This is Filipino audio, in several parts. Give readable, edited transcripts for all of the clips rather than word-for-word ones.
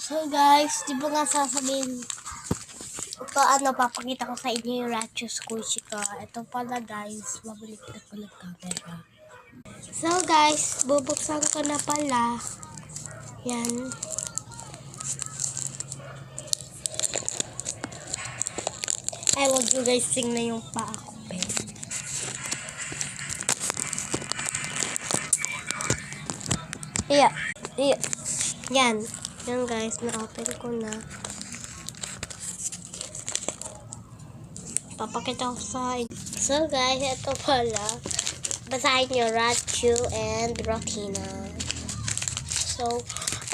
So guys, di ba nga sasabihin ito papakita ko sa inyo yung Ratio Squishy ko. Ito pala guys, mabalik na ko ng camera. So guys, bubuksan ko na pala. Yan. Ay, wag nyo guys, tingnan yung paa ko. Iya. Yan. Yan guys, na-open ko na. Papakita ko sa inyo. So guys, ito pala. Basahin nyo, Ratio and Rotina. So,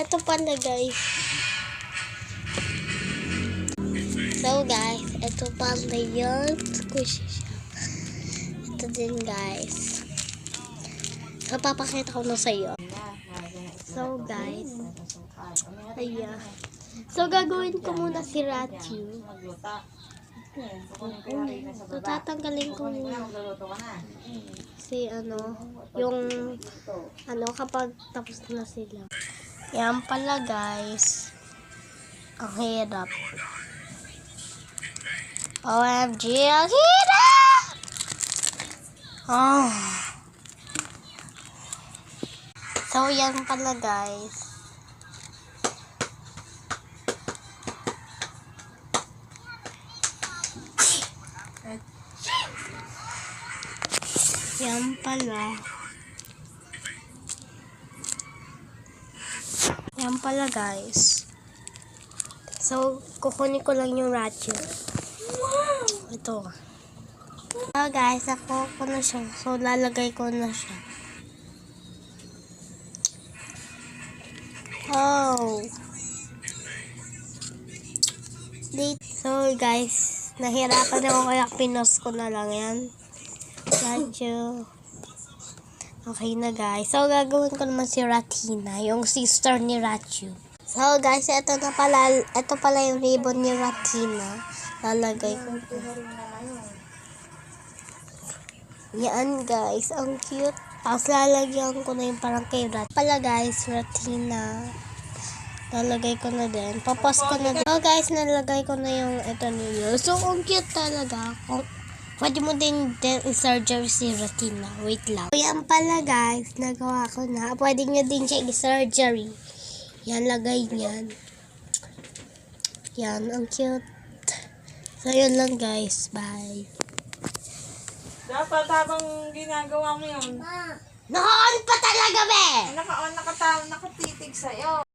ito pala guys. So guys, ito pala yun. Squishy siya. Ito din guys. So, papakita ko na sa iyo. So guys, ayan. So gagawin ko muna si Ratio. So tatanggalin ko si yung kapag tapos na sila. Yan pala guys. Ang hirap. OMG, ang hirap! Oh. So, yan pala guys. Yan pala. Yan pala guys. So, kukunin ko lang yung Ratio. Ito. So guys, ako na siya. So, lalagay ko na siya. Oh. So guys, nahirapan ako kaya pinos ko na lang yan. Ratio. Okay na guys. So gagawin ko naman si Rotina, yung sister ni Ratio. So guys, ito pala yung ribbon ni Rotina. Lalagay ko. Yan guys, ang cute. Tapos lalagyan ko na yung parang kay Rat. Pala guys, Rotina. Lalagay ko na din. Papas ko na din. So guys, nalagay ko na yung ito ninyo. So, ang cute talaga. Pwede mo din i-surgery si Rotina. Wait lang. So, yan pala guys. Nagawa ko na. Pwede nyo din siya i-surgery. Yan, lagay niyan. Yan, ang cute. So, yun lang guys. Bye. Dapat habang ginagawa mo yun. Naka-on pa talaga, be! Naka-on, nakatitig sa'yo.